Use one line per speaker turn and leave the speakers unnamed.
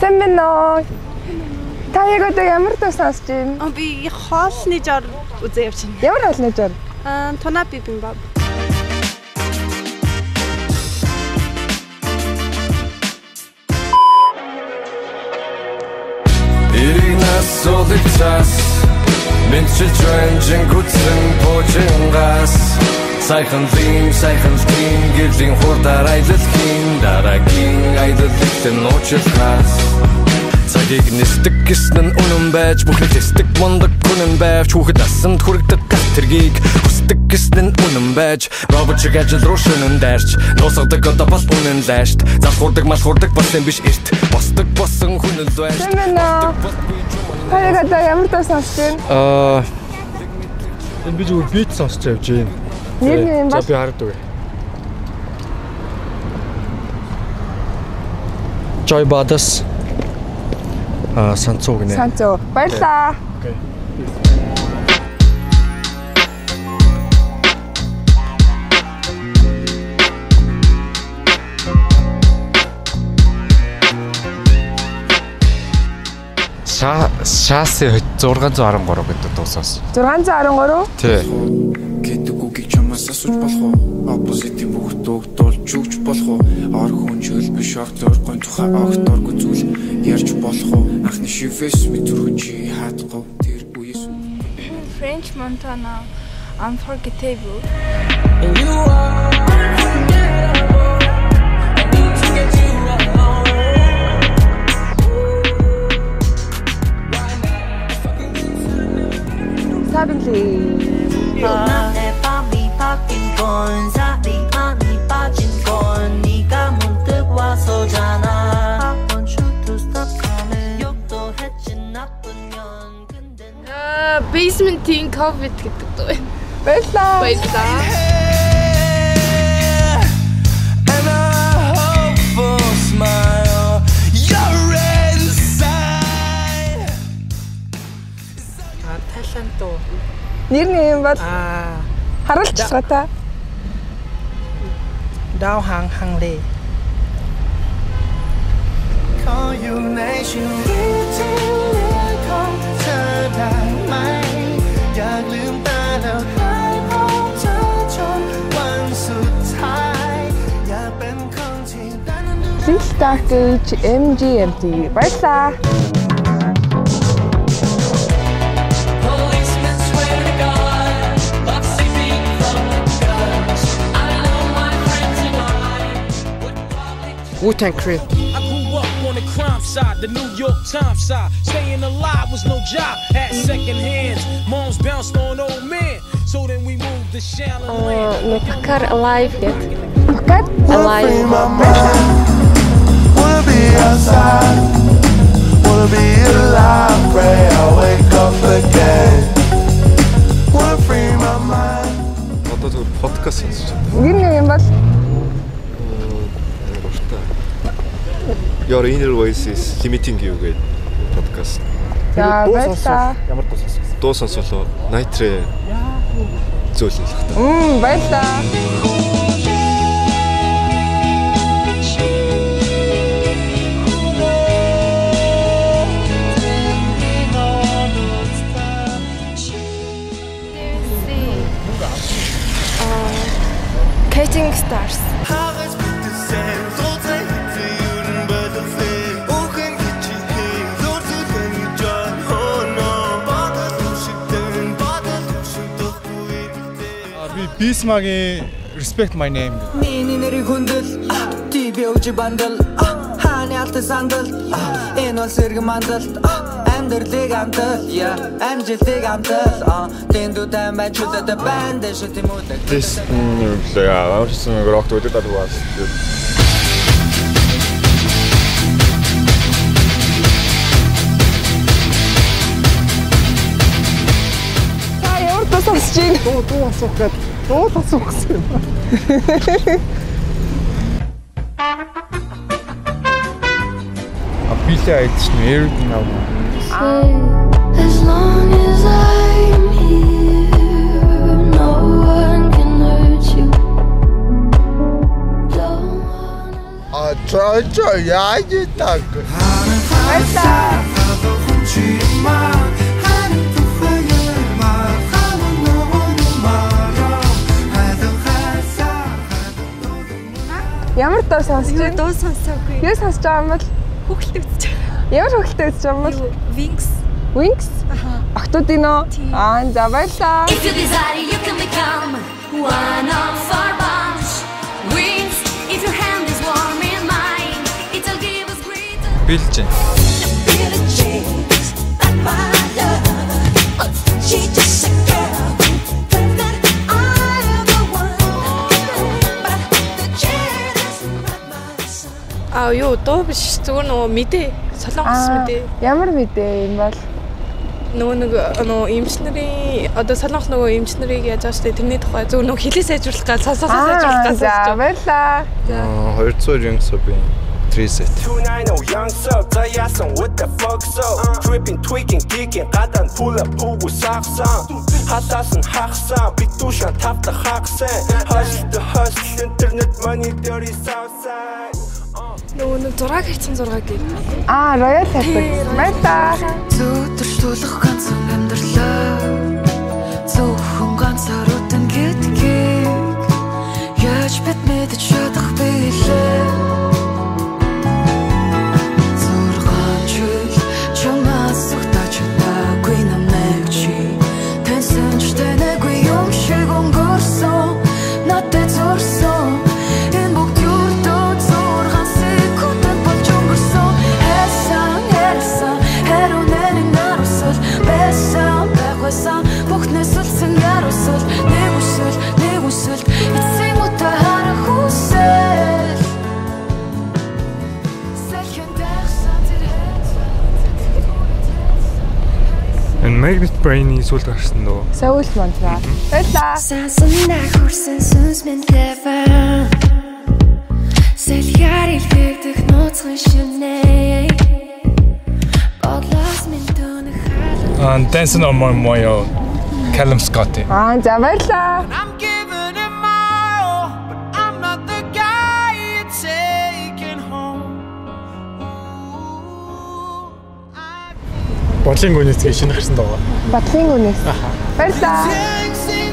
Сайн байна уу? Та яг одоо ямар дуу сонсож байна?
Би хоолны жор үзээ явж байна.
Ямар хоолны жор?
Туна бибимбап.
Иригнаас солигцаас Мэнчилж байна жингүцэн пуужингаас Сайхан лим гэрлийн хурдар аялалхийн дараагийн аялалын нуучлахаас Цагийг нисдэг гэснэн үнэн байж бүхний тэсдэг мундаг гүнэн байвч хүүхэд насанд хүрэгдэг тэргийг хүсдэг гэснэн үнэн байж робот шиг ажил руу шөнөн дайрч дуусгадаг одоо бас үнэн лаашт залхуурдаг малхуурдаг бас юм биш эрт босдог босон хүн л байж
Хаяг одоо ямар дуу сонсож байна?
Энэ би зүгээр бит сонсож явж байна.
Нэр нь юм ба?
Би хардаг. Joy Badass Санцуу гинэ.
Санцуу. Баярлаа.
Окей. Шааси 613 гэдэг дуусаас.
613?
Тий.
Гэдэг үгийг чамаас асууж болох уу? Оппозитив бүгд дуулж өгч болох уу? Ор хүн чөл биш огтойргүй тухай огтойргүй зүйл ярьж болох уу? Анхны шифэс ми түрүү чи хатахгүй тэр үеэс
French Montana Unforgettable.
You are
Basement Teen COVID гэдэг дуу байна.
Баярлаа.
Баярлаа.
And a hopeful smile You're inside
Талент дуу.
Нэр нь юм бол? Харуулчихгаа та.
Дау хang лээ.
Call you nation
Dark Age MGMT. Баярлаа.
Wu-Tang Clan.
I grew up on the crime side, the New York Times side. Staying alive was no job, had second hands. Moms bounced on old men, so then we moved to Shallow Land.
Pakar Alive гэдэг.
Pakar
Alive.
Wanna be outside Wanna be alive Pray I wake up again Wanna free my mind
Одоо зөв подкаст сонсож байна.
Нэр нь юм бол?
Your Inner Voice is Limiting You гэдэг подкаст.
За баярлаа.
Ямар дуу сонсох? Дуу сонсолоо. Nitre зөөлөх та.
Баярлаа.
Catching Stars.
Bismarck Respect My Name.
Миний нэрийг хүндэл TV өвж бандал хааны алт сандал энэ бол сэрэг мандал амьдралыг амтал амжилтыг амтал тэндүүдэн бачулаад банд шүтэмүүд
This I'm just gonna rock with it was.
Та ямар дуу сонсож байна?
Дуу асуух гэдэг. Дуу асуух гэсэн юм. Билээ айдч нэр нав.
As long as I'm here, no one can hurt you.
Try, yeah, you talk.
Ямар дуу сонсож байна?
Дуу сонсоогүй.
Юу сонсож байгаа юм бол?
Хүүхэлтэй үзэж байгаа.
Ямар хүүхэлтэй үзэж байгаа юм бол?
Wings.
Wings? Охтуудын уу? За баярлалаа.
If you desire, you can become one of our bunch. Wings, if your hand is warm in mine, it'll give us great.
Билж.
She just a girl.
Юу дуу биш зүгээр нөгөө мэдээ солонгос мэдээ.
Ямар мэдээ юм бол?
Нөгөө эмчнэрийн одоо солонгос нөгөө эмчнэрийг яаж байгаа штэ тэрний тухай зүгээр нөгөө хилээ сайжруулах гал сонсоосоо сайжруулах гал.
За баярлалаа.
200 Young Sub-ийн 3 set.
290 Young Sub заяасан what the fuck so tripping tweaking geeking гадан pull up пугу сагсан хатаас нь хагсан бит тушаа тавта хагсан hustle internet money dirty southside
нөгөө зураг хийсэн зураг гээ.
Royal Happy. Баярлалаа.
Зүтэрчлүүлэх ганцхан амьдралаа. Зөвхөн ганцаар үтэн гэдгийг яаж бид мэдэж чадах билээ. Зургаан чөл чамаас ухтаж чадаагүй намайг чи таньсан ч танайгүй юм шиг өнгөрсөн надад зурсан энэ бүгд юрдөө зургаан секундэд болж өнгөрсөн хайсан хэрүүнэрийн нарусал байсан байгүйсан бүхнээс үлсэн ярусал нэг үсэл эцсийн удаа харах үсэл
And Magnet Brain-ийн сүүлд гарсан дөө.
Саул мантраа. Баярлалаа.
Сансна хурсан сүнс минь левэн Сэлхэр илгэдэг нууцхан шинэ Бодлос минь дүүн хаалт
Dancing on my moyo. Callum Scott.
За баярлалаа.
I'm giving it my all but I'm not the guy you're taking home
Бодлын гүнээс шинэ гарсан дөө.
Бодлын гүнээс. Баярлалаа.
Sing